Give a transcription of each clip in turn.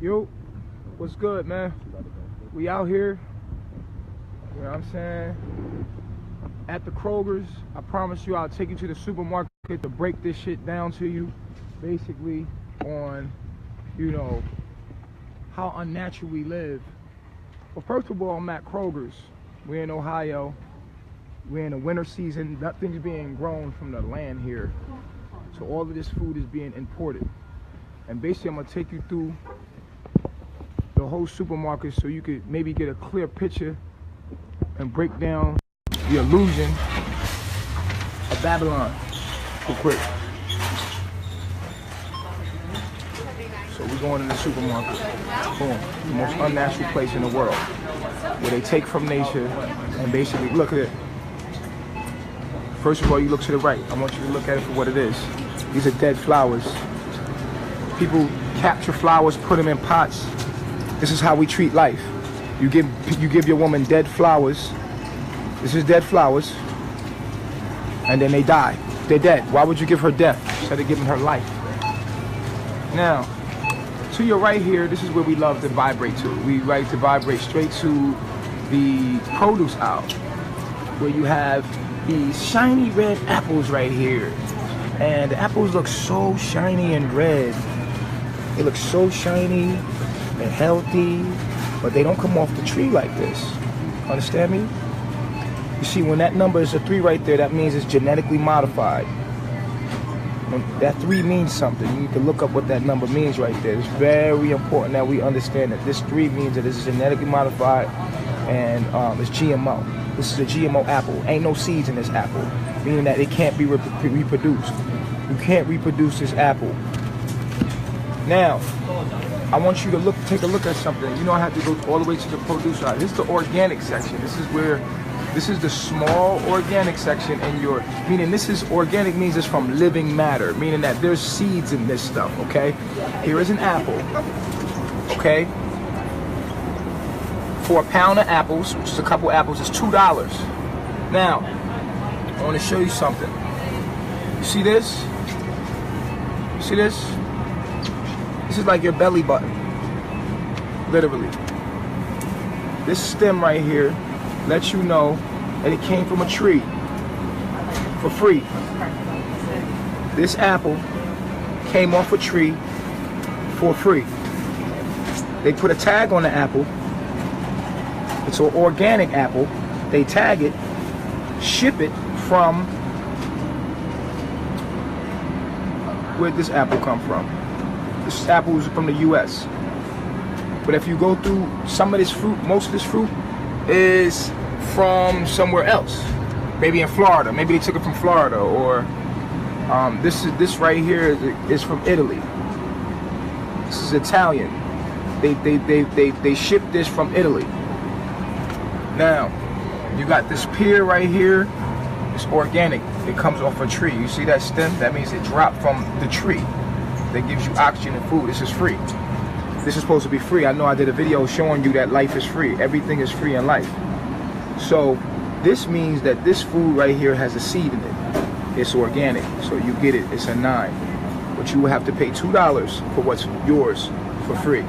Yo, what's good, man? We out here, you know what I'm saying, at the Kroger's. I promise you I'll take you to the supermarket to break this shit down to you, basically on, you know, how unnatural we live. Well, first of all, I'm at Kroger's. We're in Ohio. We're in the winter season. Nothing's being grown from the land here. So all of this food is being imported. And basically I'm gonna take you through the whole supermarket so you could maybe get a clear picture and break down the illusion of Babylon real quick. So we're going in the supermarket. Boom. The most unnatural place in the world, where they take from nature and basically, look at it. First of all, you look to the right. I want you to look at it for what it is. These are dead flowers. People capture flowers, put them in pots. This is how we treat life. You give your woman dead flowers. This is dead flowers. And then they die. They're dead. Why would you give her death instead of giving her life? Now, to your right here, this is where we love to vibrate to. We like to vibrate straight to the produce aisle, where you have these shiny red apples right here. And the apples look so shiny and red. They look so shiny and healthy, but they don't come off the tree like this. Understand me? You see, when that number is a 3 right there, that means it's genetically modified. That 3 means something. You need to look up what that number means right there. It's very important that we understand that this 3 means that this is genetically modified and it's GMO. This is a GMO apple. Ain't no seeds in this apple, meaning that it can't be reproduced. You can't reproduce this apple. Now, I want you to take a look at something. You know, I have to go all the way to the produce side. This is the organic section. This is the small organic section, and meaning this is organic means it's from living matter, meaning that there's seeds in this stuff, okay? Here is an apple, okay? For a pound of apples, which is a couple apples, is $2. Now, I want to show you something. You see this? You see this? This is like your belly button, literally. This stem right here lets you know that it came from a tree for free. This apple came off a tree for free. They put a tag on the apple. It's an organic apple. They tag it, ship it from where'd this apple come from? This apple is from the US. But if you go through some of this fruit, most of this fruit is from somewhere else. Maybe in Florida. Maybe they took it from Florida, or this right here is from Italy. This is Italian. They ship this from Italy. Now, you got this pear right here. It's organic. It comes off a tree. You see that stem? That means it dropped from the tree. That gives you oxygen and food. This is free. This is supposed to be free. I know I did a video showing you that life is free. Everything is free in life. So this means that this food right here has a seed in it. It's organic. So you get it. It's a 9. But you will have to pay $2 for what's yours for free.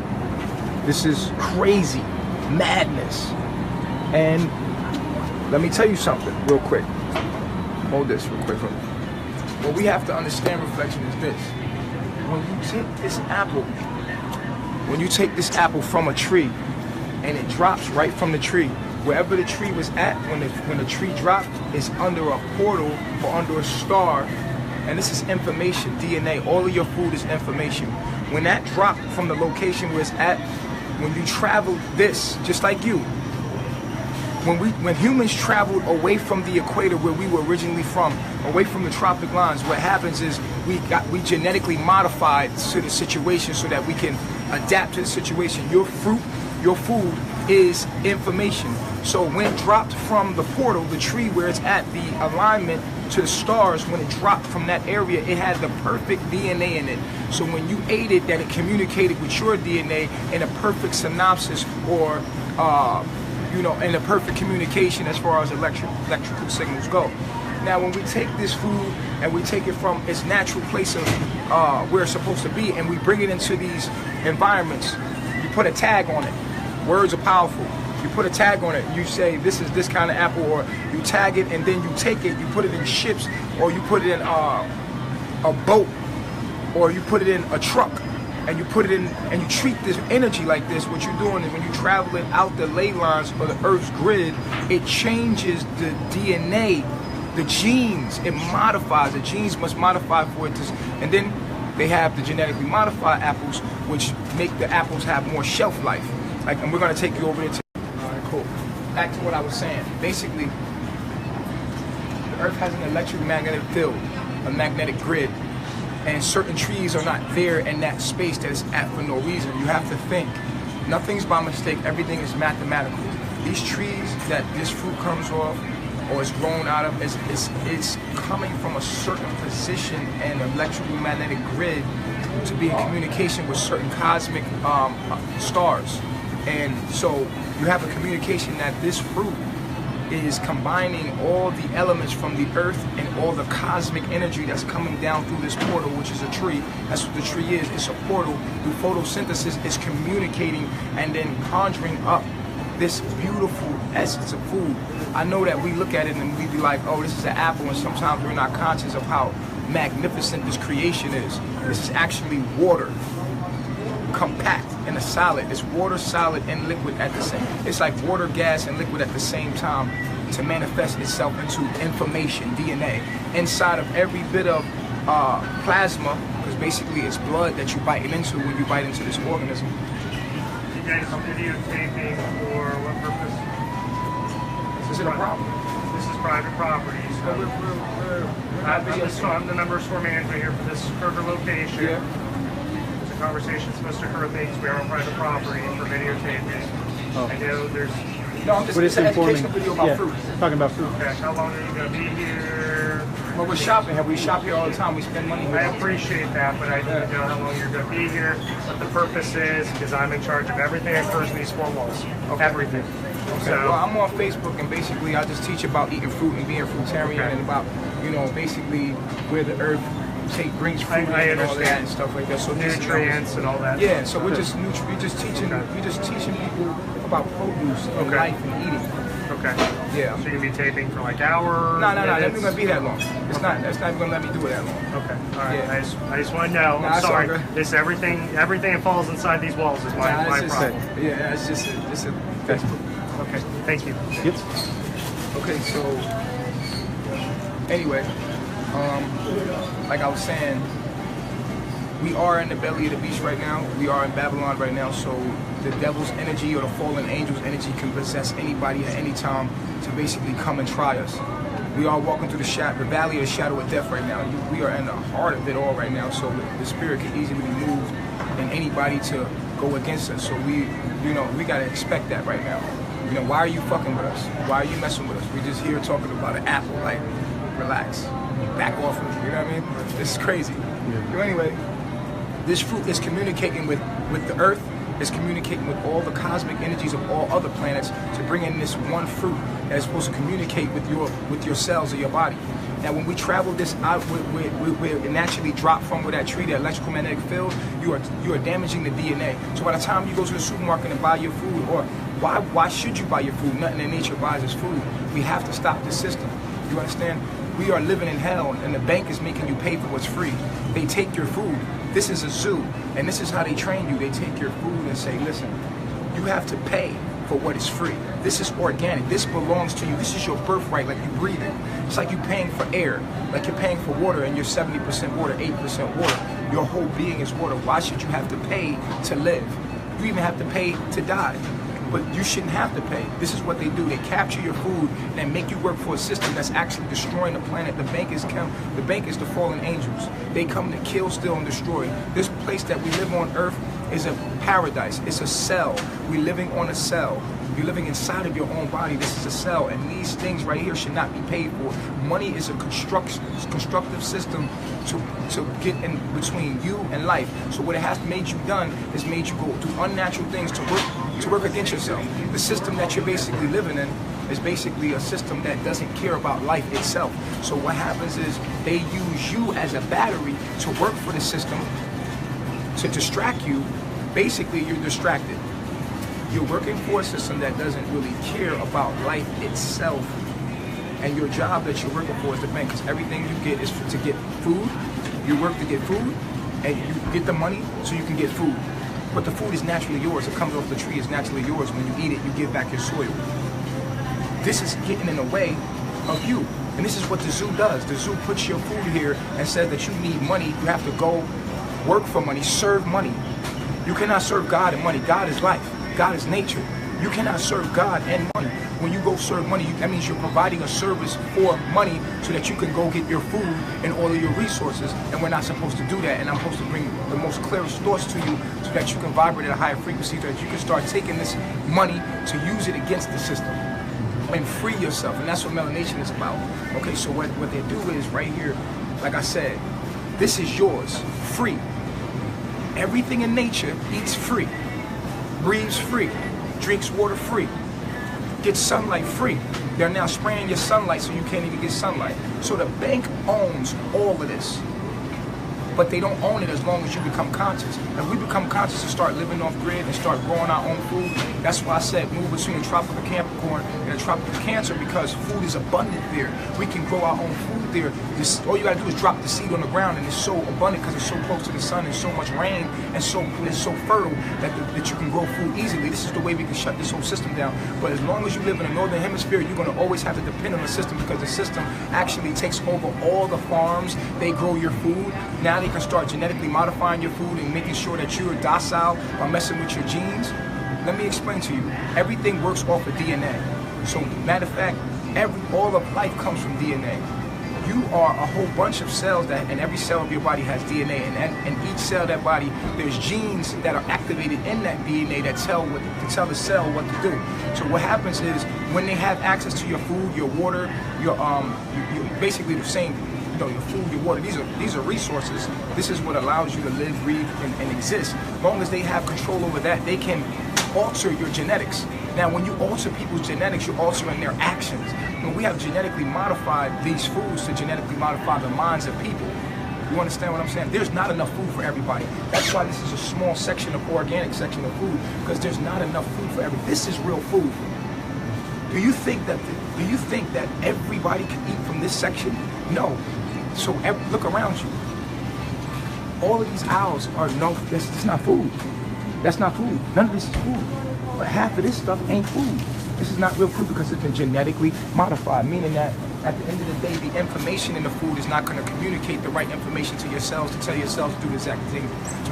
This is crazy madness. And let me tell you something real quick. Hold this real quick. What we have to understand, reflection, is this. When you take this apple from a tree and it drops right from the tree, wherever the tree was at when the tree dropped is under a portal or under a star, and this is information, DNA. All of your food is information. When that dropped from the location where it's at, when you travel this, just like you, when humans traveled away from the equator where we were originally from, away from the tropic lines, what happens is we genetically modified to the situation so that we can adapt to the situation. Your food is information. So when dropped from the portal, the tree where it's at, the alignment to the stars, when it dropped from that area, it had the perfect DNA in it. So when you ate it, that it communicated with your DNA in a perfect synopsis, or in a perfect communication as far as electrical signals go. Now, when we take this food and we take it from its natural place of where it's supposed to be, and we bring it into these environments, put a tag on it. Words are powerful. You put a tag on it. You say this is this kind of apple, or you tag it, and then you take it. You put it in ships, or you put it in a boat, or you put it in a truck, and you put it in, and you treat this energy like this. What you're doing is when you travel it out the ley lines or the Earth's grid, it changes the DNA, the genes. It modifies. The genes must modify for it to, and then they have the genetically modified apples, which make the apples have more shelf life. Like, and we're gonna take you over there. All right, cool. Back to what I was saying. Basically, the Earth has an electromagnetic field, a magnetic grid. And certain trees are not there in that space that is at for no reason. You have to think. Nothing's by mistake. Everything is mathematical. These trees that this fruit comes off or is grown out of is coming from a certain position and electromagnetic grid to be in communication with certain cosmic stars. And so you have a communication that this fruit is combining all the elements from the earth and all the cosmic energy that's coming down through this portal, which is a tree. That's what the tree is. It's a portal. Through photosynthesis, it's communicating and then conjuring up this beautiful essence of food. I know that we look at it and we be like, oh, this is an apple, and sometimes we're not conscious of how magnificent this creation is. This is actually water, compact in a solid. It's water, solid, and liquid at the same. It's like water, gas, and liquid at the same time to manifest itself into information, DNA, inside of every bit of plasma, because basically it's blood that you're biting into when you bite into this organism. You guys videotaping for what purpose? Is it a problem? This is private property. So I'm the number store manager here for this Kroger location. Yeah. Conversation supposed to occur things we are on private property for videotaping. Oh. I know there's. No, I'm just But it's an informing. educational video about fruit. Talking about fruit. Okay, how long are you going to be here? Well, we're shopping here. We shop here all the time. We spend money here. I appreciate that, but I need to know how long you're going to be here, what the purpose is, because I'm in charge of everything that occurs in these four walls. Okay. Everything. Okay. So, Well, I'm on Facebook, and basically I just teach about eating fruit and being fruitarian, Okay. and about, you know, basically where the earth brings fruit I and all that understand. and stuff like that. So this is- nutrients and all that. Yeah, so we're just teaching Okay. we're just teaching people about produce and Okay. life and eating. Okay. Yeah. So you're going to be taping for like hours? No, that's minutes? not gonna be that long. It's not. That's not even gonna let me do it that long. Okay. All right. Yeah. I just want to know. Nah, I'm it's all sorry. good. This everything that falls inside these walls is my Nah, it's problem. Yeah, it's just a Facebook. Okay. Thank you. Yep. Okay, so anyway, like I was saying, we are in the belly of the beast right now. We are in Babylon right now. So the devil's energy or the fallen angel's energy can possess anybody at any time to basically come and try us. We are walking through the valley of the shadow of death right now. We are in the heart of it all right now. So the spirit can easily be moved and anybody to go against us. So we gotta expect that right now. You know, why are you fucking with us? Why are you messing with us? We're just here talking about an apple. Like, relax, back off of it. You know what I mean? This is crazy. Yeah. So anyway, this fruit is communicating with the earth. Is communicating with all the cosmic energies of all other planets to bring in this one fruit that is supposed to communicate with your cells of your body. Now, when we travel this out, where it naturally drop from where that tree, that electrical magnetic field, you are damaging the DNA. So by the time you go to the supermarket and buy your food, or why should you buy your food? Nothing in nature buys us food. We have to stop this system. You understand? We are living in hell, and the bank is making you pay for what's free. They take your food. This is a zoo, and this is how they train you. They take your food and say, listen, you have to pay for what is free. This is organic. This belongs to you. This is your birthright, like you breathe it. It's like you're paying for air, like you're paying for water, and you're 70% water, 8% water. Your whole being is water. Why should you have to pay to live? You even have to pay to die. But you shouldn't have to pay. This is what they do. They capture your food and make you work for a system that's actually destroying the planet. The bank is the fallen angels. They come to kill, steal, and destroy. This place that we live on Earth is a paradise. It's a cell. We're living on a cell. You're living inside of your own body. This is a cell, and these things right here should not be paid for. Money is a constructive system to get in between you and life. So what it has made you done is made you go do unnatural things to work against yourself. The system that you're basically living in is basically a system that doesn't care about life itself. So what happens is they use you as a battery to work for the system, to distract you, basically you're distracted. You're working for a system that doesn't really care about life itself. And your job that you're working for is the bank, because everything you get is to get food. You work to get food, and you get the money so you can get food. But the food is naturally yours. It comes off the tree. It's naturally yours. When you eat it, you give back your soil. This is getting in the way of you. And this is what the zoo does. The zoo puts your food here and says that you need money. You have to go work for money, serve money. You cannot serve God and money. God is life. God is nature. You cannot serve God and money. When you go serve money, that means you're providing a service for money so that you can go get your food and all of your resources. And we're not supposed to do that. And I'm supposed to bring the most clearest thoughts to you so that you can vibrate at a higher frequency, so that you can start taking this money to use it against the system and free yourself. And that's what melanation is about. Okay, so what they do is right here, like I said, this is yours, free. Everything in nature eats free, breathes free, drinks water free, gets sunlight free. They're now spraying your sunlight so you can't even get sunlight. So the bank owns all of this, but they don't own it as long as you become conscious. If we become conscious and start living off grid and start growing our own food, that's why I said move between the tropical Capricorn and the tropical Cancer, because food is abundant there. We can grow our own food there. All you gotta do is drop the seed on the ground, and it's so abundant because it's so close to the sun and so much rain and it's so fertile that you can grow food easily. This is the way we can shut this whole system down. But as long as you live in the northern hemisphere, you're gonna always have to depend on the system, because the system actually takes over all the farms. They grow your food. Now they can start genetically modifying your food and making sure that you're docile by messing with your genes. Let me explain to you. Everything works off of DNA. So matter of fact, all of life comes from DNA. You are a whole bunch of cells and every cell of your body has DNA, and each cell of that body, there's genes that are activated in that DNA that tell the cell what to do. So what happens is when they have access to your food, your water, you're basically the same. Your food, your water, these are resources. This is what allows you to live, breathe, and exist. As long as they have control over that, they can alter your genetics. Now, when you alter people's genetics, you're altering their actions. When we have genetically modified these foods to genetically modify the minds of people. You understand what I'm saying? There's not enough food for everybody. That's why this is a small section of organic section of food, because there's not enough food for everybody. This is real food. Do you think that everybody can eat from this section? No. So look around you. All of these owls are that's not food. That's not food. None of this is food. But half of this stuff ain't food. This is not real food because it's been genetically modified, meaning that at the end of the day, the information in the food is not going to communicate the right information to your cells to tell your cells to do the exact thing,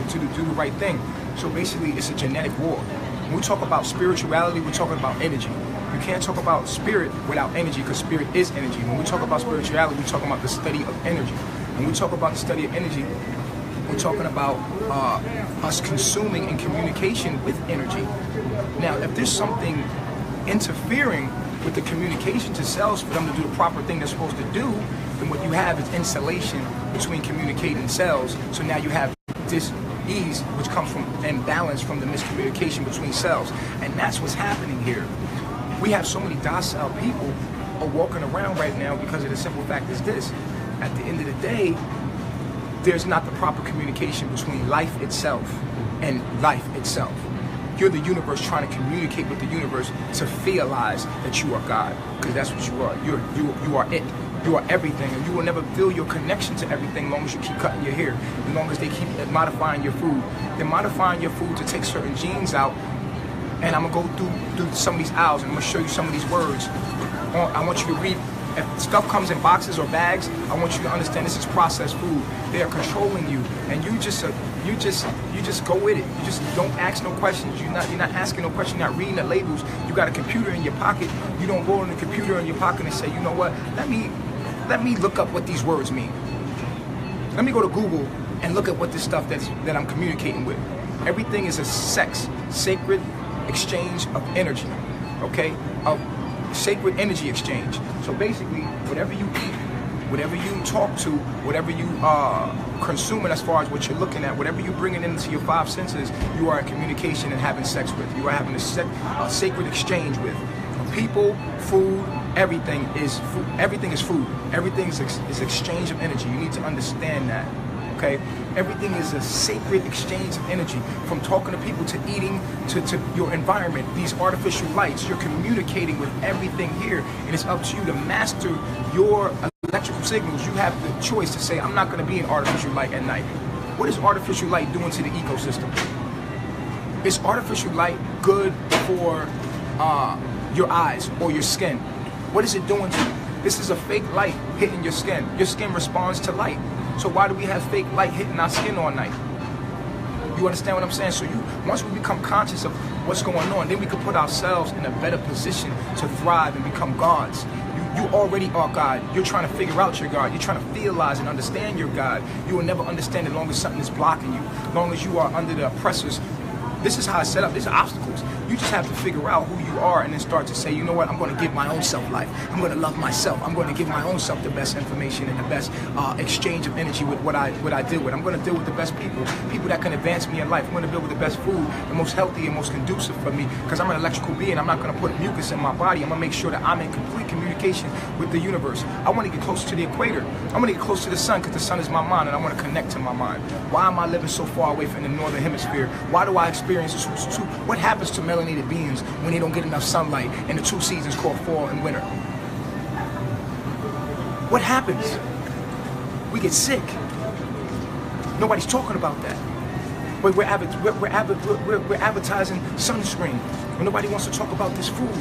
to do the right thing. So basically, it's a genetic war. When we talk about spirituality, we're talking about energy. You can't talk about spirit without energy, because spirit is energy. When we talk about spirituality, we're talking about the study of energy. When we talk about the study of energy, we're talking about us consuming and communication with energy. Now, if there's something interfering with the communication to cells for them to do the proper thing they're supposed to do, then what you have is insulation between communicating cells. So now you have dis-ease, which comes from imbalance from the miscommunication between cells. And that's what's happening here. We have so many docile people are walking around right now because of the simple fact is this. At the end of the day, there's not the proper communication between life itself and life itself. You're the universe trying to communicate with the universe to realize that you are God, because that's what you are. You are it. You are everything, and you will never feel your connection to everything as long as you keep cutting your hair, as long as they keep modifying your food. They're modifying your food to take certain genes out. And I'm going to go through some of these owls, and I'm going to show you some of these words. I want you to read. If stuff comes in boxes or bags, I want you to understand this is processed food. They are controlling you, and you just go with it. You just don't ask no questions. You're not asking no questions. You're not reading the labels. You got a computer in your pocket. You don't go in the computer in your pocket and say, you know what? Let me look up what these words mean. Let me go to Google and look at what this stuff that I'm communicating with. Everything is a sacred exchange of energy, okay? Of sacred energy exchange. So basically, whatever you eat, whatever you talk to, whatever you consuming as far as what you're looking at, whatever you bringing into your five senses, you are in communication and having sex with. You are having a sacred exchange with. People, food, everything is food. Everything is food. Everything is exchange of energy. You need to understand that. okay? Everything is a sacred exchange of energy, from talking to people to eating to your environment. These artificial lights, you're communicating with everything here, and it's up to you to master your electrical signals. You have the choice to say, I'm not going to be an artificial light at night. What is artificial light doing to the ecosystem? Is artificial light good for your eyes or your skin? What is it doing to you? This is a fake light hitting your skin. Your skin responds to light. So why do we have fake light hitting our skin all night? You understand what I'm saying? So once we become conscious of what's going on, then we can put ourselves in a better position to thrive and become gods. You already are God. You're trying to figure out your God. You're trying to realize and understand your God. You will never understand as long as something is blocking you. As long as you are under the oppressors. This is how it's set up. These are obstacles. You just have to figure out who you are and then start to say, you know what, I'm going to give my own self life. I'm going to love myself. I'm going to give my own self the best information and the best exchange of energy with what I deal with. I'm going to deal with the best people that can advance me in life. I'm going to deal with the best food, the most healthy and most conducive for me, because I'm an electrical being. I'm not going to put mucus in my body. I'm going to make sure that I'm in complete communication with the universe. I want to get closer to the equator. I want to get close to the sun, because the sun is my mind, and I want to connect to my mind. Why am I living so far away from the northern hemisphere? Why do I experience what happens to melanated beings when they don't get enough sunlight in the two seasons called fall and winter? What happens? We get sick. Nobody's talking about that. But we're advertising sunscreen, and nobody wants to talk about this food.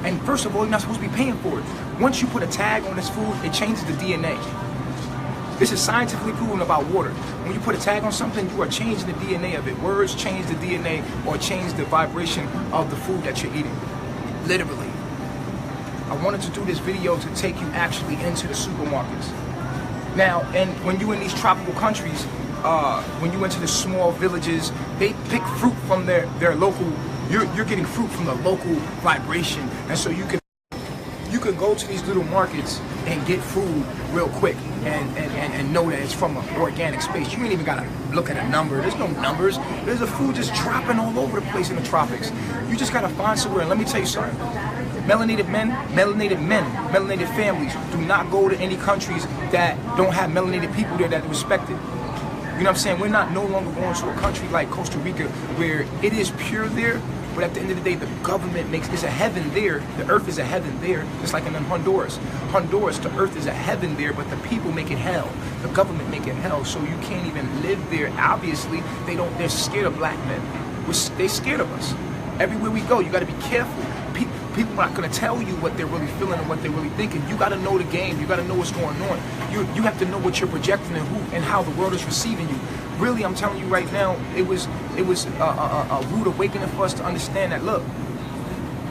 And first of all, you're not supposed to be paying for it. Once you put a tag on this food, it changes the DNA. This is scientifically proven about water. When you put a tag on something, you are changing the DNA of it. Words change the DNA or change the vibration of the food that you're eating. Literally. I wanted to do this video to take you actually into the supermarkets. Now, and when you're in these tropical countries, when you enter the small villages, they pick fruit from their local, you're getting fruit from the local vibration. And so you can go to these little markets and get food real quick and know that it's from an organic space. You ain't even gotta look at a number. There's no numbers. There's a food just dropping all over the place in the tropics. You just gotta find somewhere. And let me tell you something. Melanated families do not go to any countries that don't have melanated people there that are respected. You know what I'm saying? We're not no longer going to a country like Costa Rica where it is pure there, but at the end of the day, the government it's a heaven there. The earth is a heaven there, just like in Honduras. Honduras, the earth is a heaven there, but the people make it hell. The government make it hell, so you can't even live there. Obviously, they're scared of black men. They're scared of us. Everywhere we go, you got to be careful. People are not going to tell you what they're really feeling and what they're really thinking. You got to know the game. You got to know what's going on. You have to know what you're projecting and who and how the world is receiving you. Really, I'm telling you right now, it was a rude awakening for us to understand that, look,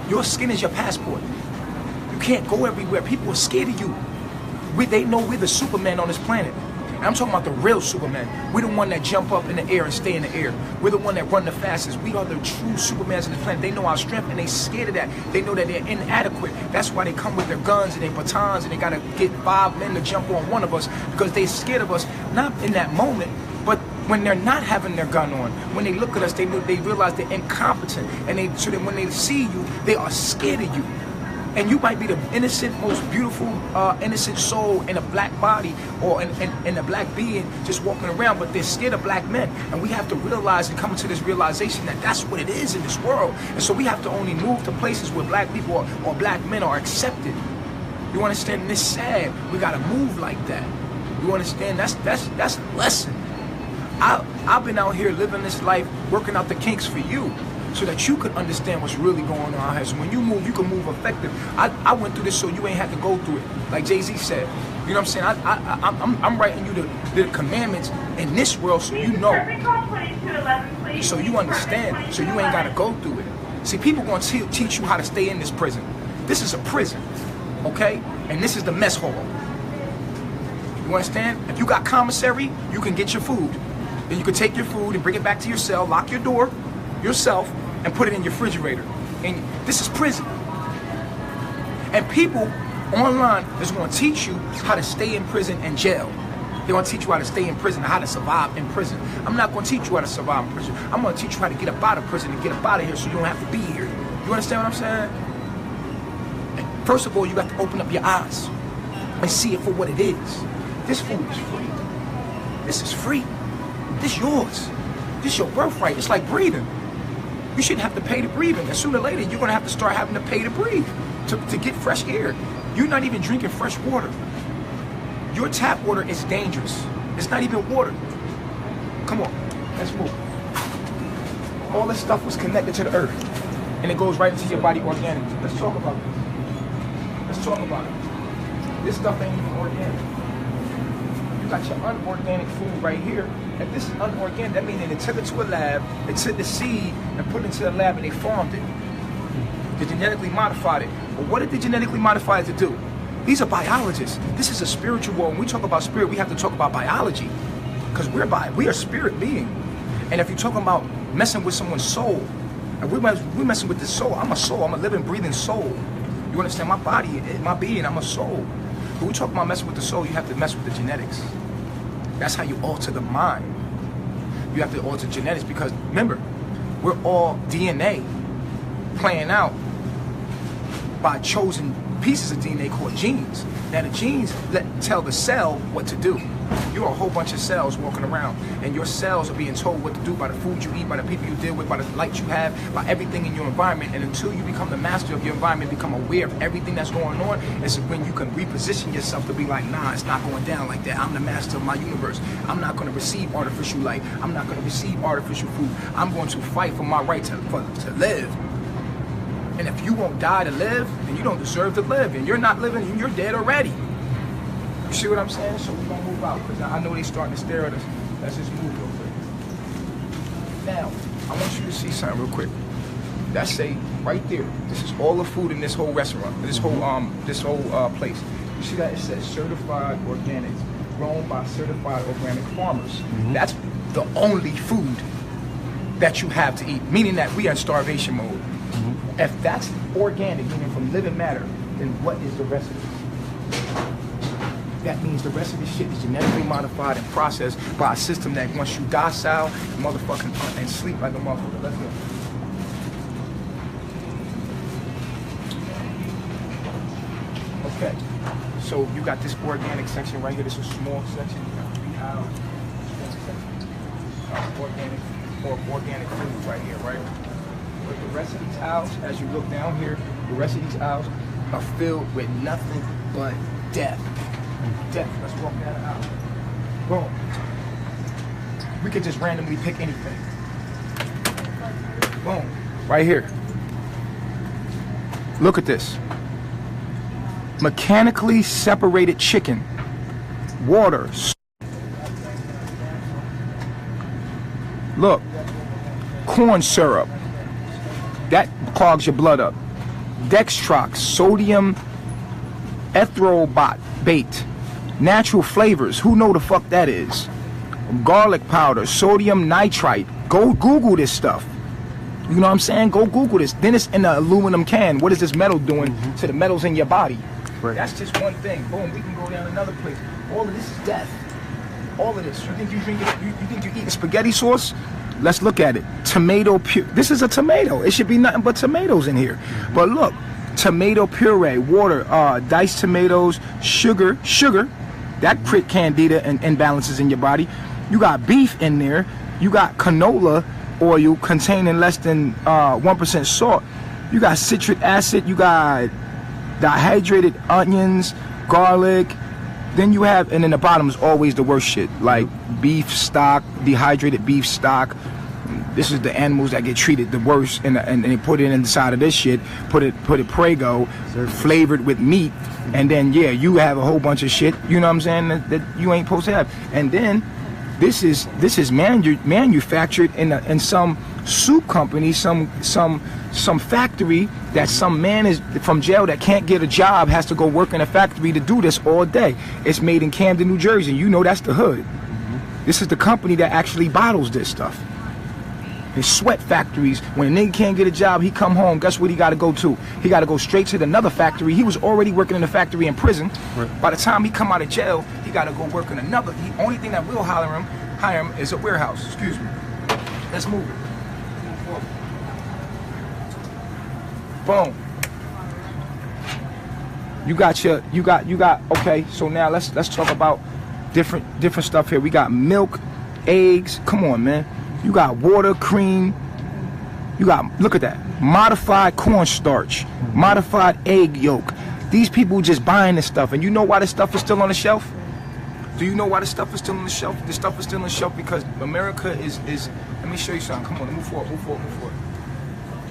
your skin is your passport. You can't go everywhere. People are scared of you. They know we're the Superman on this planet. And I'm talking about the real Superman. We're the one that jump up in the air and stay in the air. We're the one that run the fastest. We are the true Supermans on the planet. They know our strength and they scared of that. They know that they're inadequate. That's why they come with their guns and their batons and they gotta get 5 men to jump on one of us, because they're scared of us, not in that moment, but when they're not having their gun on. When they look at us, they realize they're incompetent, and so that when they see you, they are scared of you. And you might be the innocent, most beautiful, innocent soul in a black body or in a black being just walking around, but they're scared of black men. And we have to realize and come to this realization that that's what it is in this world. And so we have to only move to places where black people or black men are accepted. You understand? And it's sad. We got to move like that. You understand? That's a lesson. I've been out here living this life, working out the kinks for you, so that you could understand what's really going on out here. So when you move, you can move effective. I went through this so you ain't had to go through it. Like Jay-Z said. You know what I'm saying? I'm writing you the commandments in this world so you know. So you understand. So you ain't got to go through it. See, people going to teach you how to stay in this prison. This is a prison, okay? And this is the mess hall. You understand? If you got commissary, you can get your food. Then you can take your food and bring it back to your cell, lock your door yourself, and put it in your refrigerator. And this is prison. And people online is going to teach you how to stay in prison and jail. They're going to teach you how to stay in prison and how to survive in prison. I'm not going to teach you how to survive in prison. I'm going to teach you how to get up out of prison and get up out of here so you don't have to be here. You understand what I'm saying? And first of all, you got to open up your eyes and see it for what it is. This food is free. This is free. This yours. This your birthright. It's like breathing. You shouldn't have to pay to breathe. And sooner or later, you're going to have to start having to pay to breathe, to get fresh air. You're not even drinking fresh water. Your tap water is dangerous. It's not even water. Come on, let's move. All this stuff was connected to the earth, and it goes right into your body organically. Let's talk about this. Let's talk about it. This stuff ain't even organic. You got your unorganic food right here. If this is unorganic, that means they took it to a lab, they took the seed and put it into the lab and they farmed it. They genetically modified it. But what did they genetically modify it to do? These are biologists. This is a spiritual world. When we talk about spirit, we have to talk about biology. Because we are spirit being. And if you're talking about messing with someone's soul, and we're messing with the soul. I'm a soul. I'm a living, breathing soul. You understand? My body, my being, I'm a soul. When we talk about messing with the soul, you have to mess with the genetics. That's how you alter the mind. You have to alter genetics because, remember, we're all DNA playing out by chosen pieces of DNA called genes. Now the genes tell the cell what to do. You're a whole bunch of cells walking around, and your cells are being told what to do by the food you eat, by the people you deal with, by the light you have, by everything in your environment. And until you become the master of your environment, become aware of everything that's going on, it's when you can reposition yourself to be like, nah, it's not going down like that. I'm the master of my universe. I'm not going to receive artificial light. I'm not going to receive artificial food. I'm going to fight for my right to live. And if you won't die to live, then you don't deserve to live. And you're not living, and you're dead already. You see what I'm saying? So we're going to move out, because I know they're starting to stare at us. Let's just move real quick. Now, I want you to see something real quick. That's right there. This is all the food in this whole restaurant, this whole place. You see that? It says certified organic, grown by certified organic farmers. Mm-hmm. That's the only food that you have to eat, meaning that we are in starvation mode. Mm-hmm. If that's organic, meaning from living matter, then what is the rest of it? That means the rest of this shit is genetically modified and processed by a system that wants you docile, motherfucking, and sleep like a motherfucker. Let's go. Okay, so you got this organic section right here. This is a small section. You got 3 aisles. Organic food right here, right? But the rest of these aisles, as you look down here, the rest of these aisles are filled with nothing but death. Death. Let's walk down the aisle. Boom. We could just randomly pick anything. Boom. Right here. Look at this. Mechanically separated chicken. Water. Look. Corn syrup. That clogs your blood up. Dextrox. Sodium ethrobate. Natural flavors. Who know the fuck that is? Garlic powder. Sodium nitrite. Go Google this stuff. You know what I'm saying? Go Google this. Then it's in an aluminum can. What is this metal doing to the metals in your body? Right. That's just one thing. Boom. We can go down another place. All of this is death. All of this. You think you drink it? You think you're eating spaghetti sauce? Let's look at it. Tomato puree. This is a tomato. It should be nothing but tomatoes in here. But look. Tomato puree, water, diced tomatoes, sugar. That create candida and imbalances in your body. You got beef in there. You got canola oil containing less than 1% salt. You got citric acid. You got dehydrated onions, garlic. Then you have, and then the bottom is always the worst shit, like beef stock, dehydrated beef stock. This is the animals that get treated the worst, and they put it inside of this shit. Put it Prego, flavored with meat, and then yeah, you have a whole bunch of shit. You know what I'm saying that you ain't supposed to have. And then this is manufactured in some soup company, some factory that some man is from jail that can't get a job has to go work in a factory to do this all day. It's made in Camden, New Jersey. You know that's the hood. This is the company that actually bottles this stuff. His sweat factories. When a nigga can't get a job, he come home. Guess what he got to go to? He got to go straight to another factory. He was already working in a factory in prison. Right. By the time he come out of jail, he got to go work in another. The only thing that will hire him is a warehouse. Excuse me. Let's move it. Boom. You got. Okay. So now let's talk about different stuff here. We got milk, eggs. Come on, man. You got water, cream. You got, look at that, modified cornstarch, modified egg yolk. These people just buying this stuff, and you know why this stuff is still on the shelf? Do you know why this stuff is still on the shelf? This stuff is still on the shelf because America is. Let me show you something. Come on, move forward.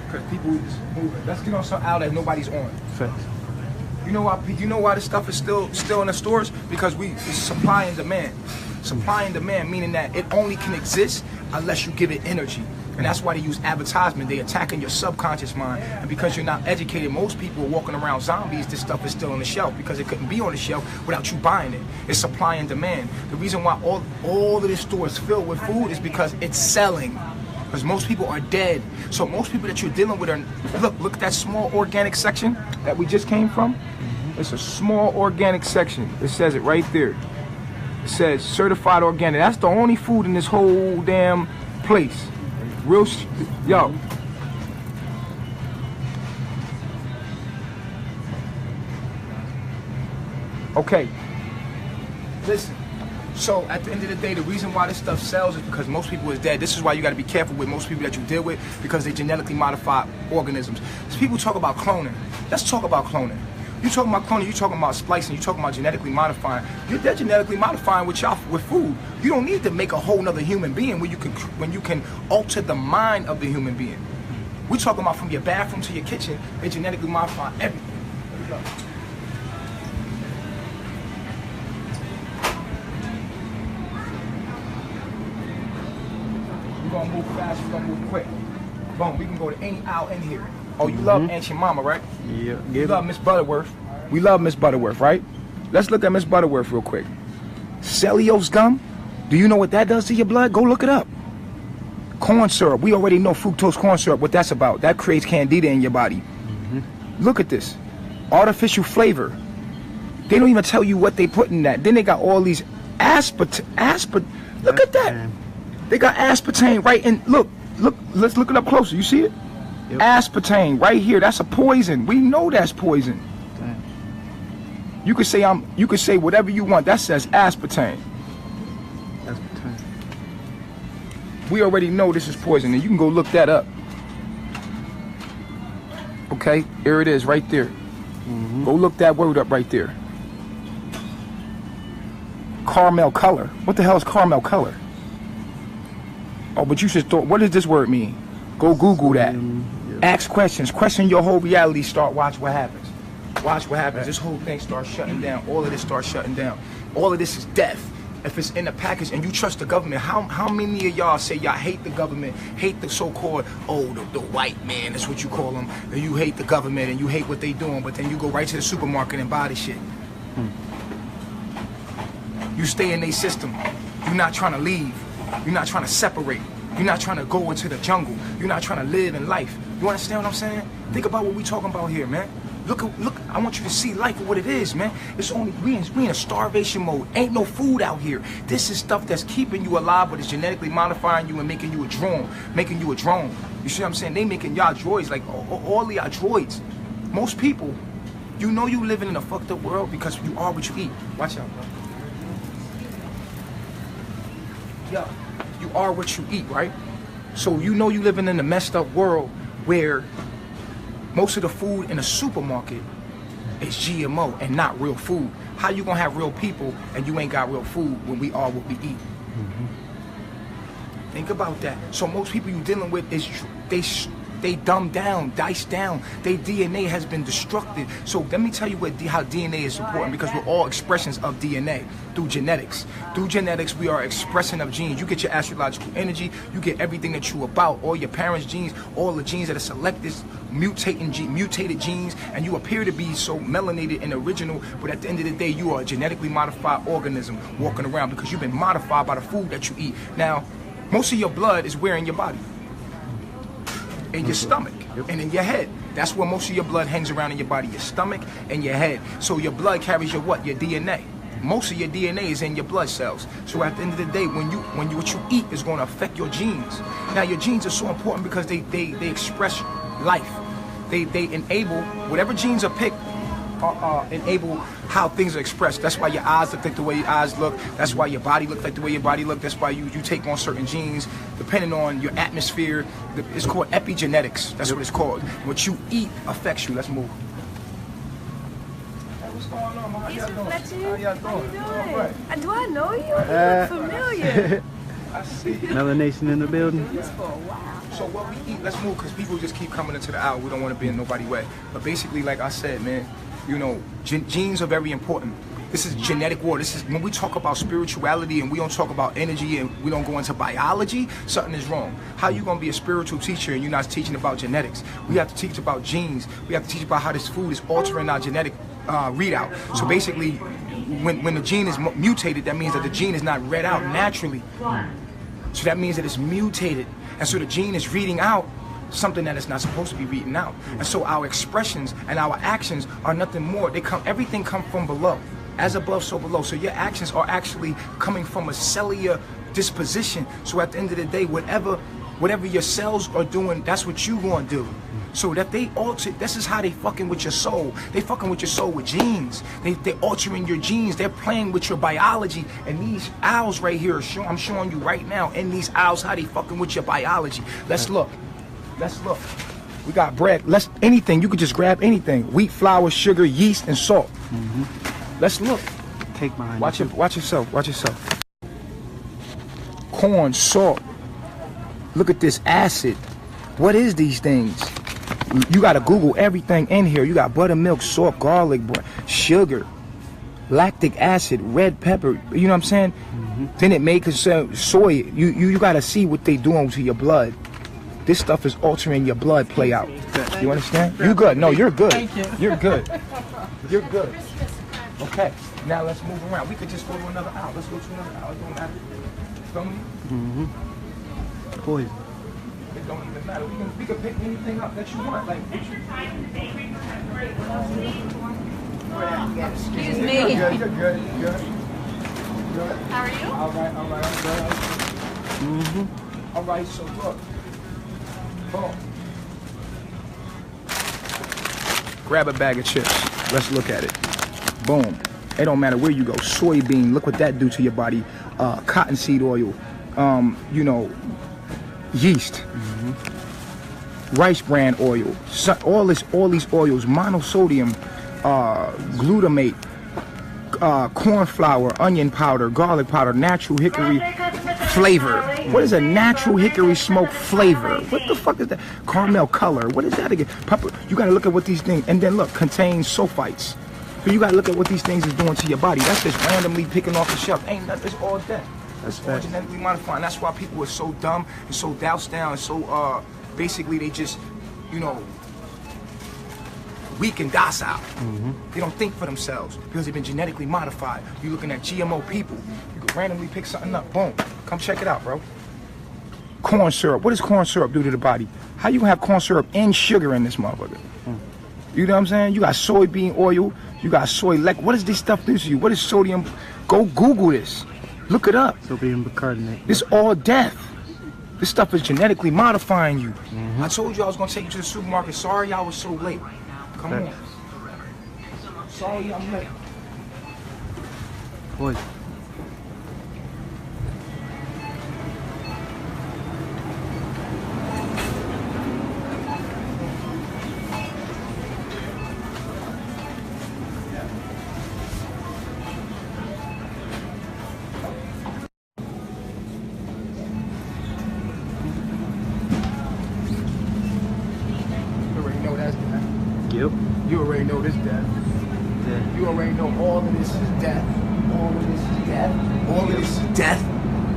Because people is moving. Let's get on something out that nobody's on. You know why? You know why this stuff is still in the stores? Because it's supply and demand. Supply and demand, meaning that it only can exist unless you give it energy. And that's why they use advertisement. They attacking your subconscious mind. And because you're not educated, most people are walking around zombies. This stuff is still on the shelf because it couldn't be on the shelf without you buying it. It's supply and demand. The reason why all of this store is filled with food is because it's selling. Because most people are dead. So most people that you're dealing with are, look at that small organic section that we just came from. It's a small organic section. It says it right there. It says certified organic. That's the only food in this whole damn place. Real, yo. Okay. Listen. So at the end of the day, the reason why this stuff sells is because most people is dead. This is why you got to be careful with most people that you deal with because they genetically modified organisms. So people talk about cloning. Let's talk about cloning. You talking about cloning, you talking about splicing, you talking about genetically modifying. They're genetically modifying with food. You don't need to make a whole nother human being when you can alter the mind of the human being. We're talking about from your bathroom to your kitchen, they genetically modify everything. We're gonna move fast, we're gonna move quick. Boom, we can go to any aisle in here. Oh, you love Aunt Mama, right? Yeah. You love Miss Butterworth. We love Miss Butterworth, right? Let's look at Miss Butterworth real quick. Cellulose gum. Do you know what that does to your blood? Go look it up. Corn syrup. We already know fructose corn syrup, what that's about. That creates candida in your body. Look at this. Artificial flavor. They don't even tell you what they put in that. Then they got all these aspartame. Look at that. They got aspartame right in. Look. Let's look it up closer. You see it? Yep. Aspartame right here. That's a poison. We know that's poison. Damn. You could say whatever you want. That says aspartame. Aspartame. We already know this is poison, and you can go look that up. Okay, here it is, right there. Go look that word up right there. Caramel color. What the hell is caramel color? Oh, but you should thought. What does this word mean? Go Google that. Ask questions. Question your whole reality. Watch what happens. Watch what happens. This whole thing starts shutting down. All of this starts shutting down. All of this is death. If it's in the package and you trust the government, how many of y'all say y'all hate the government, hate the so-called, the white man, that's what you call them, and you hate the government and you hate what they doing, but then you go right to the supermarket and buy the shit. You stay in their system. You're not trying to leave. You're not trying to separate. You're not trying to go into the jungle. You're not trying to live in life. You understand what I'm saying? Think about what we talking about here, man. Look, I want you to see life for what it is, man. It's only, we in a starvation mode. Ain't no food out here. This is stuff that's keeping you alive, but it's genetically modifying you and making you a drone. You see what I'm saying? They making y'all droids, like all of y'all droids. Most people, you know you living in a fucked up world because you are what you eat. Watch out, bro. Yo, you are what you eat, right? So you know you living in a messed up world where most of the food in a supermarket is GMO and not real food. How you gonna have real people and you ain't got real food when we are what we eat? Think about that. So most people you dealing with is they dumb down, dice down. Their DNA has been destructed. So let me tell you how DNA is important, because we're all expressions of DNA through genetics. Through genetics, we are expression of genes. You get your astrological energy, you get everything that you about, all your parents' genes, all the genes that are selected, mutated genes, and you appear to be so melanated and original, but at the end of the day, you are a genetically modified organism walking around because you've been modified by the food that you eat. Now, most of your blood is where in your body? In your stomach and in your head. That's where most of your blood hangs around in your body, your stomach and your head. So your blood carries your what? Your DNA. Most of your DNA is in your blood cells. So at the end of the day, what you eat is going to affect your genes. Now your genes are so important because they express life. They enable whatever genes are picked. enable how things are expressed. That's why your eyes look like the way your eyes look. That's why your body looks like the way your body looks. That's why you take on certain genes depending on your atmosphere. It's called epigenetics. That's what it's called. What you eat affects you. Let's move. Hey, what's going on, man? How y'all doing? How y'all doing? Right. And do I know you? You look familiar. I see. Another nation in the building. This for a while. So what we eat, let's move, because people just keep coming into the hour. We don't want to be in nobody's way. But basically, like I said, man, you know, genes are very important. This is genetic war. This is when we talk about spirituality and we don't talk about energy and we don't go into biology, something is wrong. How you gonna be a spiritual teacher and you're not teaching about genetics? We have to teach about genes. We have to teach about how this food is altering our genetic readout. So basically, when the gene is mutated, that means that the gene is not read out naturally. So that means that it's mutated. And so the gene is reading out something that it's not supposed to be reading out. And so our expressions and our actions are nothing more. Everything comes from below. As above, so below. So your actions are actually coming from a cellular disposition. So at the end of the day, whatever your cells are doing, that's what you gonna do. So that they alter, this is how they fucking with your soul. They fucking with your soul with genes. They're altering your genes. They're playing with your biology. And these owls right here, I'm showing you right now, in these owls, how they fucking with your biology. Let's look. Let's look. We got bread. Anything. You could just grab anything. Wheat, flour, sugar, yeast, and salt. Let's look. Take mine. Watch yourself. Watch yourself. Corn, salt. Look at this acid. What is these things? You gotta Google everything in here. You got buttermilk, salt, garlic, sugar, lactic acid, red pepper. You know what I'm saying? Then it makes soy. You gotta see what they doing to your blood. This stuff is altering your blood play out. You understand? You good? No, you're good. Thank you. You're good. You're good. Okay. Now let's move around. We could just go to another aisle. Let's go to another aisle. It don't matter. Feel me? Poison. It don't even matter. We can pick anything up that you want. Like, Excuse you're me. good. You're good. You're good. Good. How are you? All right. I'm good. All right. So look. Boom. Grab a bag of chips. Let's look at it. Boom. It don't matter where you go. Soybean. Look what that do to your body. Cottonseed oil. You know, yeast. Rice bran oil. All these oils. Monosodium. Glutamate. Corn flour. Onion powder. Garlic powder. Natural hickory flavor. What is a natural hickory smoke flavor? What the fuck is that? Caramel color. What is that again? Pepper. You gotta look at what these things, and then look, contains sulfites. So you gotta look at what these things is doing to your body. That's just randomly picking off the shelf. Ain't nothing. It's all dead. That's all genetically modifying. That's why people are so dumb and so doused down and so basically they just, you know, weak and docile. They don't think for themselves because they've been genetically modified. You're looking at GMO people. You can randomly pick something up. Boom. Come check it out, bro. Corn syrup. What does corn syrup do to the body? How you gonna have corn syrup and sugar in this motherfucker? You know what I'm saying? You got soybean oil. You got soy. What does this stuff do to you? What is sodium? Go Google this. Look it up. Sodium bicarbonate. This all death. This stuff is genetically modifying you. I told you I was gonna take you to the supermarket. Sorry I was so late. Come on. Sorry I'm late. Poison. Yep. You already know this death. Yeah. You already know all of this is death. All of this is death. All of this is death.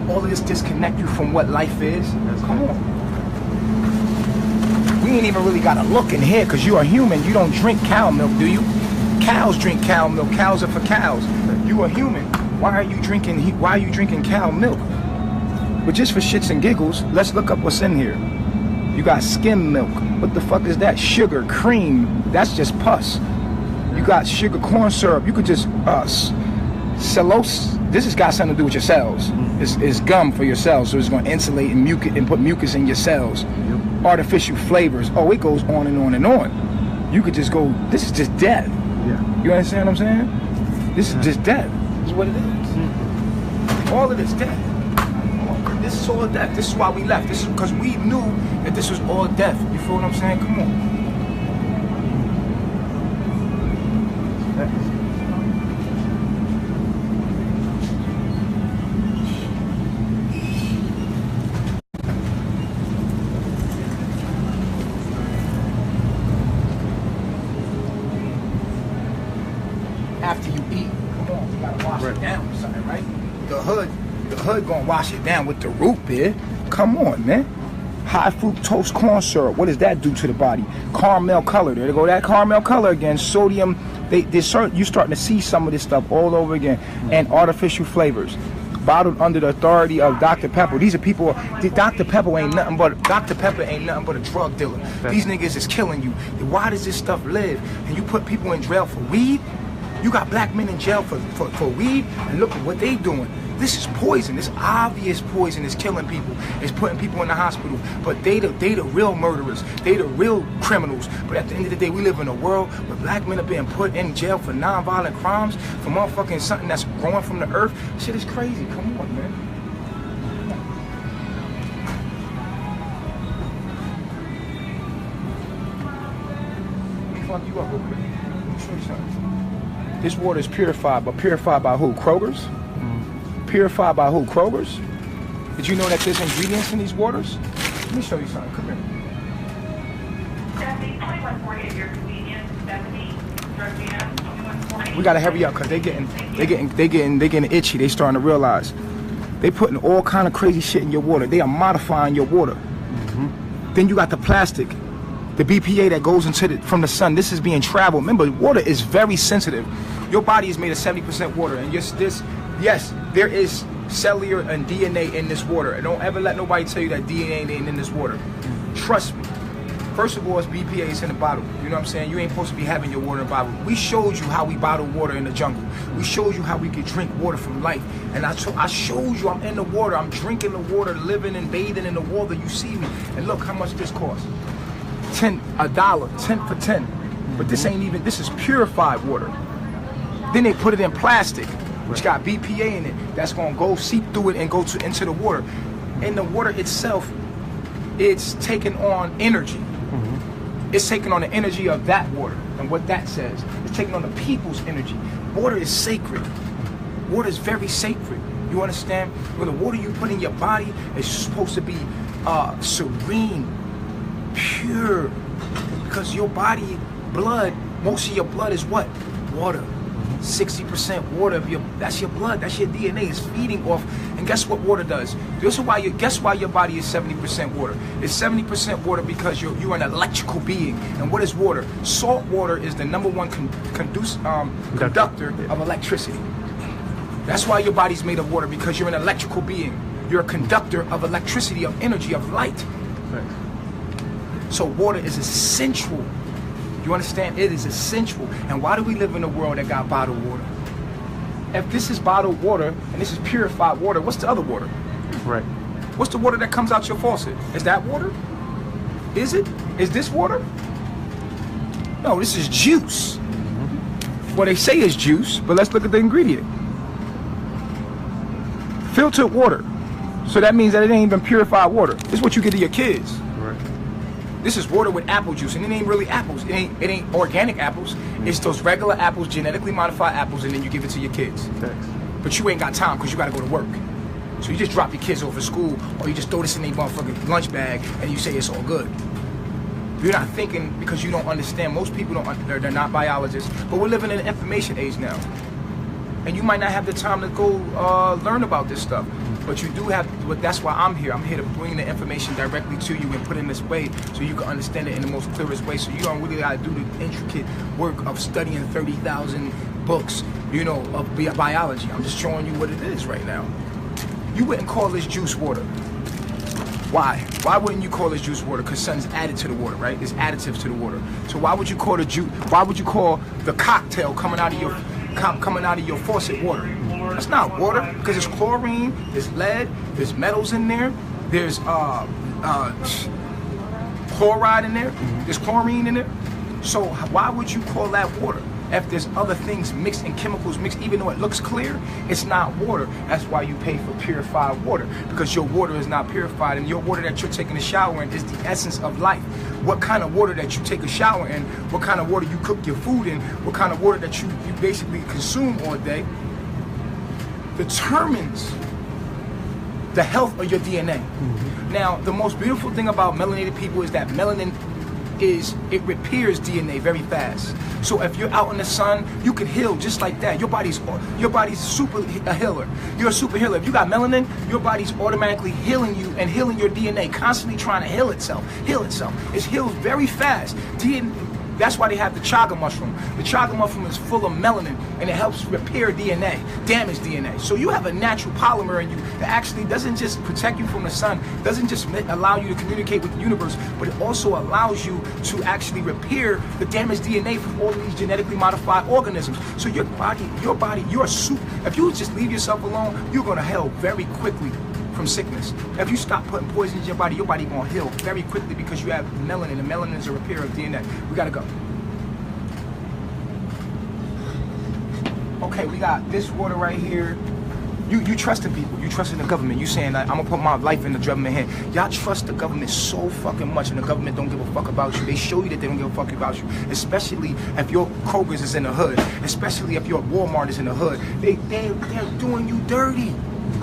All of this disconnect you from what life is. Come on. We ain't even really got to look in here because you're a human. You don't drink cow milk, do you? Cows drink cow milk. Cows are for cows. You a human. Why are you drinking cow milk? But just for shits and giggles, let's look up what's in here. You got skim milk. What the fuck is that? Sugar, cream. That's just pus. You got sugar, corn syrup. You could just cellulose. This has got something to do with your cells. It's gum for your cells, so it's going to insulate and put mucus in your cells. Artificial flavors. Oh, it goes on and on and on. You could just go. This is just death. Yeah. You understand what I'm saying? This is just death. This is what it is. All of this death. This is all death. This is why we left. This is because we knew that this was all death. You feel what I'm saying? Come on. After you eat, come on, you gotta wash it down with something, right? The hood gonna wash it down with the root beer. Come on, man. High fructose corn syrup. What does that do to the body? Caramel color. There you go. That caramel color again. Sodium. You starting to see some of this stuff all over again. And artificial flavors. Bottled under the authority of Dr. Pepper. These are people. Dr. Pepper ain't nothing but a drug dealer. These niggas is killing you. Why does this stuff live? And you put people in jail for weed. You got black men in jail for weed, and look at what they doing. This is poison. This obvious poison is killing people. It's putting people in the hospital. But they the real murderers. They the real criminals. But at the end of the day, we live in a world where black men are being put in jail for non-violent crimes, for motherfucking something that's growing from the earth. Shit is crazy. Come on, man. Let me fuck you up real quick. Let me show you something. This water is purified, but purified by who? Kroger's? Purified by who? Kroger's? Did you know that there's ingredients in these waters? Let me show you something. Come here. 2140 at your convenience. 70. Georgina, 2140. We gotta hurry up because they getting itchy. They starting to realize they putting all kind of crazy shit in your water. They are modifying your water. Then you got the plastic. The BPA that goes into from the sun, this is being traveled. Remember, water is very sensitive. Your body is made of 70% water, and yes, there is cellular and DNA in this water. And don't ever let nobody tell you that DNA ain't in this water. Trust me. First of all, it's BPA, it's in the bottle. You know what I'm saying? You ain't supposed to be having your water in a bottle. We showed you how we bottle water in the jungle. We showed you how we could drink water from life. And I showed you I'm in the water. I'm drinking the water, living and bathing in the water. You see me. And look how much this costs. $1, 10 for 10. But this ain't even, this is purified water. Then they put it in plastic, which got BPA in it. That's gonna go seep through it and go into the water. In the water itself, it's taking on energy. It's taking on the energy of that water and what that says. It's taking on the people's energy. Water is sacred. Water is very sacred. You understand? When the water you put in your body is supposed to be serene, pure, because your body, blood, most of your blood is what? Water. 60% water of that's your blood, that's your DNA. It's feeding off. And guess what water does? Guess why your body is 70% water? It's 70% water because you're an electrical being. And what is water? Salt water is the #1 conductor of electricity. That's why your body's made of water, because you're an electrical being. You're a conductor of electricity, of energy, of light. Right. So water is essential. You understand? It is essential. And why do we live in a world that got bottled water? If this is bottled water and this is purified water, what's the other water? Right. What's the water that comes out your faucet? Is that water? Is it? Is this water? No, this is juice. Well, they say it's juice, but let's look at the ingredient. Filtered water. So that means that it ain't even purified water. This is what you give to your kids. Right. This is water with apple juice, and it ain't really apples. It ain't organic apples. It's those regular apples, genetically modified apples, and then you give it to your kids. Thanks. But you ain't got time because you got to go to work. So you just drop your kids over to school, or you just throw this in their motherfucking lunch bag, and you say it's all good. You're not thinking because you don't understand. Most people don't. They're not biologists, but we're living in an information age now, and you might not have the time to go learn about this stuff. But you do have, but that's why I'm here. I'm here to bring the information directly to you and put it in this way so you can understand it in the most clearest way. So you don't really gotta do the intricate work of studying 30,000 books, you know, of biology. I'm just showing you what it is right now. You wouldn't call this juice water. Why? Why wouldn't you call this juice water? Because something's added to the water, right? It's additives to the water. So why would you call the juice? Why would you call the cocktail coming out of your faucet water? That's not water, because there's chlorine, there's lead, there's metals in there, there's chloride in there, there's chlorine in there. So why would you call that water? if there's other things mixed and chemicals mixed, even though it looks clear, it's not water. That's why you pay for purified water, because your water is not purified, and your water that you're taking a shower in is the essence of life. What kind of water that you take a shower in, what kind of water you cook your food in, what kind of water that you basically consume all day determines the health of your DNA. Now, the most beautiful thing about melanated people is that melanin it repairs DNA very fast. So if you're out in the sun, you can heal just like that. Your body's a healer. You're a super healer. If you got melanin, your body's automatically healing you and healing your DNA, constantly trying to heal itself. It heals very fast. That's why they have the chaga mushroom. The chaga mushroom is full of melanin, and it helps repair DNA, damaged DNA. So you have a natural polymer in you that actually doesn't just protect you from the sun, doesn't just allow you to communicate with the universe, but it also allows you to actually repair the damaged DNA from all of these genetically modified organisms. So your body, you're a soup. If you just leave yourself alone, you're gonna heal very quickly from sickness. If you stop putting poison in your body gonna heal very quickly because you have melanin, and melanin is a repair of DNA. We gotta go. Okay, we got this water right here. You trusting people, you trusting the government. You saying that I'm gonna put my life in the government hand. Y'all trust the government so fucking much, and the government don't give a fuck about you. They show you that they don't give a fuck about you, especially if your Kroger's is in the hood, especially if your Walmart is in the hood. They're doing you dirty.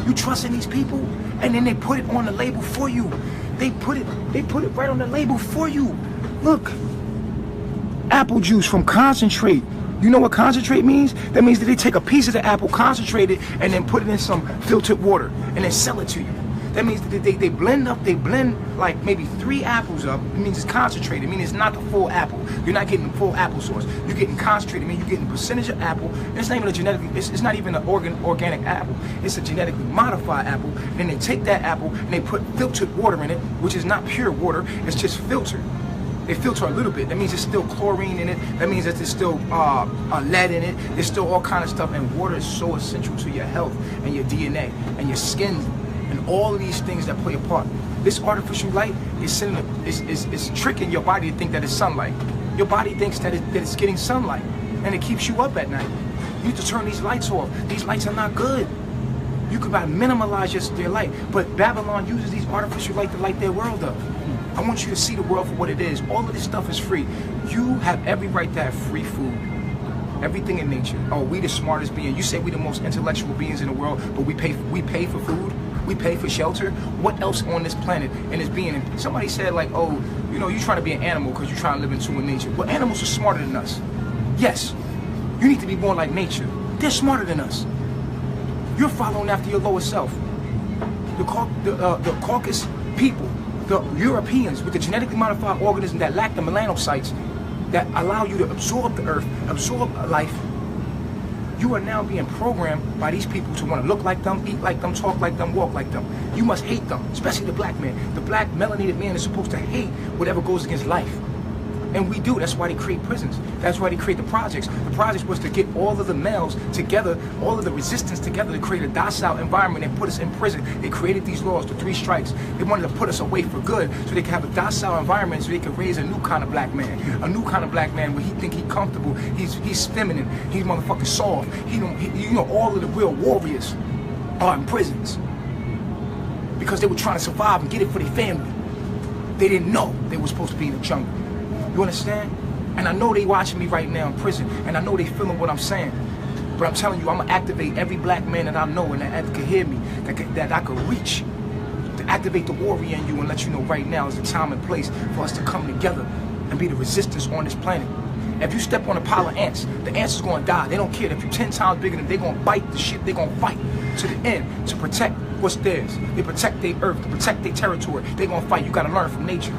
You trusting these people, and then they put it on the label for you. They put it right on the label for you. Look, apple juice from concentrate. You know what concentrate means? That means that they take a piece of the apple, concentrate it, and then put it in some filtered water, and then sell it to you. That means that they blend like maybe 3 apples up. It means it's concentrated. It means it's not the full apple. You're not getting the full applesauce. You're getting concentrated. I mean, you're getting a percentage of apple. And it's not even a genetically, it's not even an organic apple. It's a genetically modified apple. And then they take that apple and they put filtered water in it, which is not pure water. It's just filtered. They filter a little bit. That means there's still chlorine in it. That means that there's still lead in it. There's still all kind of stuff. And water is so essential to your health and your DNA and your skin and all of these things that play a part. This artificial light is tricking your body to think that it's sunlight. Your body thinks that it's getting sunlight, and it keeps you up at night. You need to turn these lights off. These lights are not good. You could minimalize their light, but Babylon uses these artificial light to light their world up. I want you to see the world for what it is. All of this stuff is free. You have every right to have free food. Everything in nature. Oh, we the smartest being. You say we the most intellectual beings in the world, but we pay for food. We pay for shelter. What else on this planet and this being? And somebody said like, oh, you know, you're trying to be an animal because you're trying to live in tune with nature. Well, animals are smarter than us. Yes, you need to be more like nature. They're smarter than us. You're following after your lower self. The Caucasus people, the Europeans with the genetically modified organism that lack the melanocytes that allow you to absorb the earth, absorb life. You are now being programmed by these people to want to look like them, eat like them, talk like them, walk like them. You must hate them, especially the black man. The black melanated man is supposed to hate whatever goes against life. And we do. That's why they create prisons. That's why they create the projects. The projects was to get all of the males together, all of the resistance together to create a docile environment and put us in prison. They created these laws, the 3 strikes. They wanted to put us away for good so they could have a docile environment so they could raise a new kind of black man. A new kind of black man where he think he comfortable. He's feminine. He's motherfucking soft. You know, all of the real warriors are in prisons because they were trying to survive and get it for their family. They didn't know they were supposed to be in the jungle. You understand? And I know they watching me right now in prison, and I know they feeling what I'm saying. But I'm telling you, I'm gonna activate every black man that I know and that can hear me, that I could reach, to activate the warrior in you and let you know right now is the time and place for us to come together and be the resistance on this planet. If you step on a pile of ants, the ants is gonna die. They don't care. If you're 10 times bigger than them, they're gonna bite the shit. They're gonna fight to the end to protect what's theirs. They protect their earth, to protect their territory. They're gonna fight. You gotta learn from nature.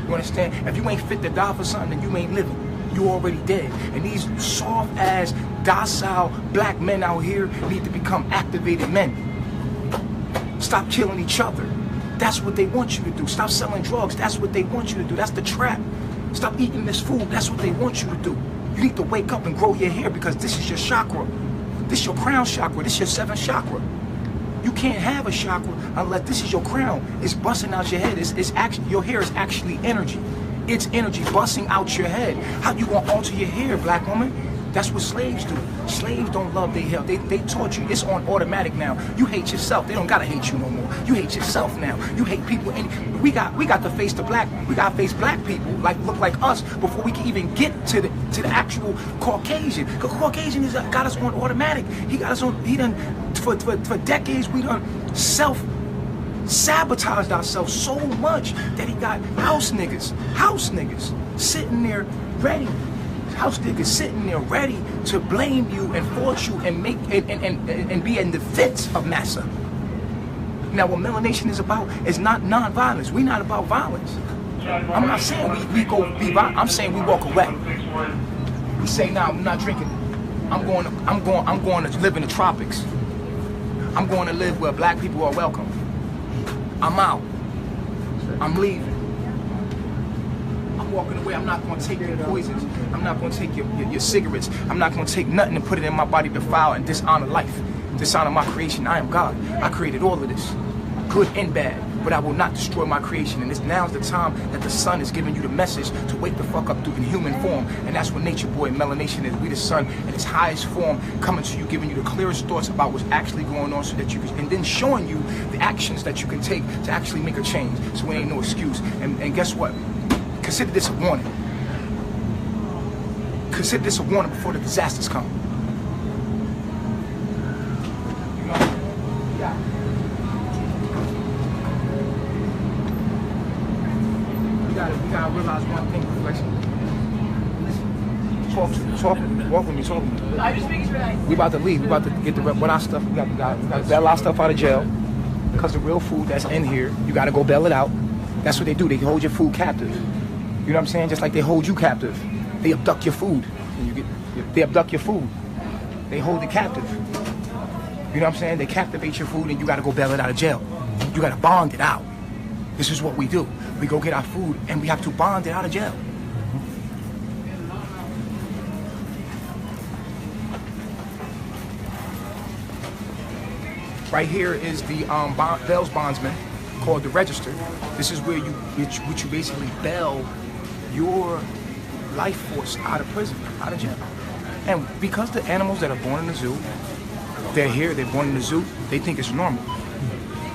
You understand? If you ain't fit to die for something, then you ain't living. You already dead. And these soft-ass, docile black men out here need to become activated men. Stop killing each other. That's what they want you to do. Stop selling drugs. That's what they want you to do. That's the trap. Stop eating this food. That's what they want you to do. You need to wake up and grow your hair because this is your chakra. This is your crown chakra. This is your 7th chakra. You can't have a chakra unless this is your crown. It's busting out your head. It's actually, your hair is actually energy. It's energy busting out your head. How you gonna alter your hair, black woman? That's what slaves do. Slaves don't love their health. They taught you it's on automatic now. You hate yourself. They don't gotta hate you no more. You hate yourself now. You hate people. And we got to face the black. We got to face black people like look like us before we can even get to the actual Caucasian. Cause Caucasian got us on automatic. He got us on. He done for decades. We done sabotaged ourselves so much that he got house niggas sitting there ready. House niggas sitting there ready to blame you and force you and make and be in defense of massa. Now, what melanation is about is not non-violence. We're not about violence. I'm not saying we go be violent. I'm saying we walk away. We say, nah, I'm not drinking. I'm going to live in the tropics. I'm going to live where black people are welcome. I'm out. I'm leaving. I'm walking away. I'm not going to take your poisons. I'm not going to take your cigarettes. I'm not going to take nothing and put it in my body to defile and dishonor life, dishonor my creation. I am God. I created all of this, good and bad, but I will not destroy my creation. And now's the time that the sun is giving you the message to wake the fuck up in human form. And that's what Nature Boy and Melanation is. We the sun in its highest form coming to you, giving you the clearest thoughts about what's actually going on so that you can, and then showing you the actions that you can take to actually make a change. So it ain't no excuse. And guess what? Consider this a warning. Consider this a warning before the disasters come. You know? Yeah. We gotta realize one thing, reflection. Walk with me, talk with me. I'm just making sure that We about to leave. We about to get what our stuff. We got bail our stuff out of jail. Because the real food that's in here, you gotta go bail it out. That's what they do. They hold your food captive. You know what I'm saying? Just like they hold you captive. They abduct your food. And they abduct your food. They hold it captive. You know what I'm saying? They captivate your food and you gotta go bail it out of jail. You gotta bond it out. This is what we do. We go get our food and we have to bond it out of jail. Right here is the bail's bondsman called the register. This is where you basically bail your life force out of prison, out of jail. And because the animals that are born in the zoo, they're here, they're born in the zoo, they think it's normal.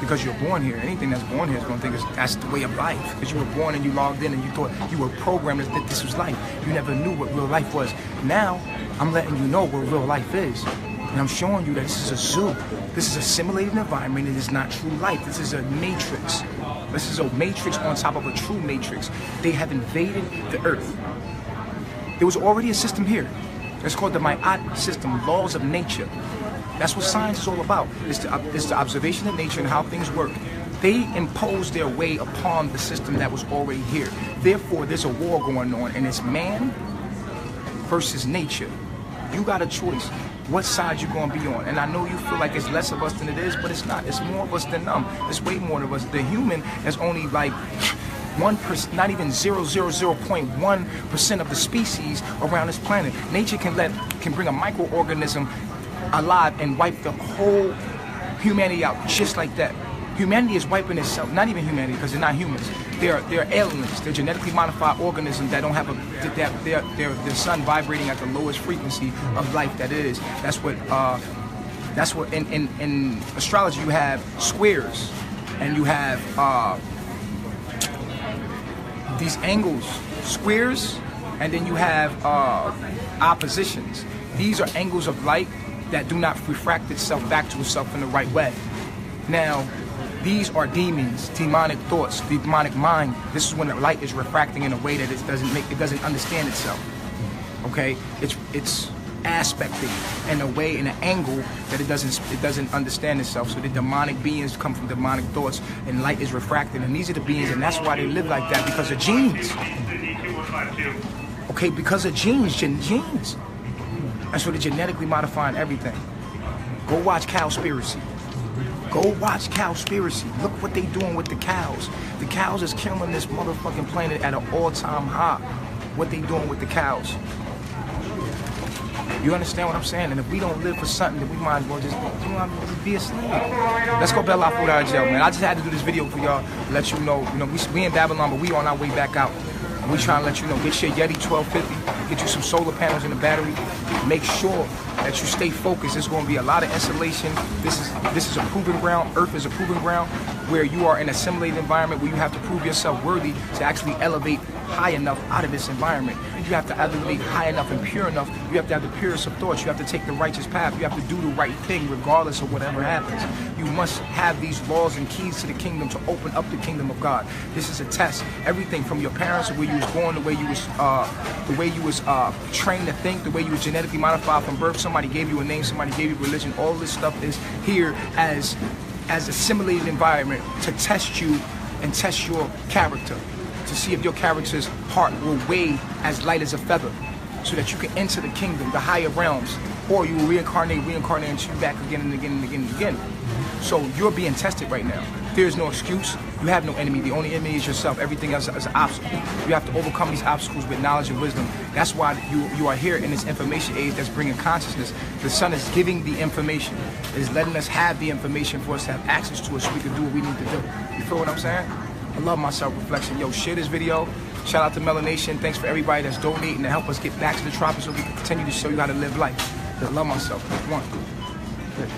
Because you're born here, anything that's born here is going to think that's the way of life. Because you were born and you logged in and you thought you were programmed that this was life. You never knew what real life was. Now, I'm letting you know what real life is. And I'm showing you that this is a zoo. This is a simulated environment. It is not true life. This is a matrix. This is a matrix on top of a true matrix. They have invaded the earth. There was already a system here. It's called the Ma'at system, laws of nature. That's what science is all about. It's the observation of nature and how things work. They imposed their way upon the system that was already here. Therefore, there's a war going on, and it's man versus nature. You got a choice. What side you gonna be on? And I know you feel like it's less of us than it is, but it's not. It's more of us than them. It's way more of us. The human is only like 1%, not even 0.1% of the species around this planet. Nature can bring a microorganism alive and wipe the whole humanity out just like that. Humanity is wiping itself. Not even humanity, because they're not humans. They're aliens. They're genetically modified organisms that don't have their sun vibrating at the lowest frequency of life that it is. That's what in astrology you have squares, and you have these angles, squares, and then you have oppositions. These are angles of light that do not refract itself back to itself in the right way. Now, these are demons, demonic thoughts, demonic mind. This is when the light is refracting in a way that it doesn't understand itself. Okay, it's aspecting in a way, in an angle that it doesn't understand itself. So the demonic beings come from demonic thoughts, and light is refracted. And these are the beings, and that's why they live like that, because of genes. Okay, because of genes. And so they're genetically modifying everything. Go watch Cowspiracy. Go watch Cowspiracy. Look what they doing with the cows. The cows is killing this motherfucking planet at an all-time high. What they doing with the cows. You understand what I'm saying? And if we don't live for something, then we might as well just be a slave. Let's go bail our food out of jail, man. I just had to do this video for y'all to let you know, we in Babylon, but we on our way back out. We trying to let you know, get your Yeti 1250, get you some solar panels in the battery. Make sure that you stay focused. There's going to be a lot of insulation. This is a proving ground. Earth is a proving ground where you are in a simulated environment where you have to prove yourself worthy to actually elevate high enough out of this environment. You have to elevate high enough and pure enough. You have to have the purest of thoughts. You have to take the righteous path. You have to do the right thing regardless of whatever happens. You must have these laws and keys to the kingdom to open up the kingdom of God. This is a test. Everything from your parents, the way you was born, the way you was trained to think, the way you was genetically modified from birth. Somebody gave you a name, somebody gave you religion. All this stuff is here as a simulated environment to test you and test your character, to see if your character's heart will weigh as light as a feather, so that you can enter the kingdom, the higher realms, or you will reincarnate into you back again and again and again and again. So you're being tested right now. There's no excuse. You have no enemy. The only enemy is yourself. Everything else is an obstacle. You have to overcome these obstacles with knowledge and wisdom. That's why you are here in this information age that's bringing consciousness. The sun is giving the information. It is letting us have the information for us to have access to it so we can do what we need to do. You feel what I'm saying? I love my self-reflection. Yo, share this video. Shout out to Melanation. Thanks for everybody that's donating to help us get back to the tropics so we can continue to show you how to live life. I love myself. One. Good.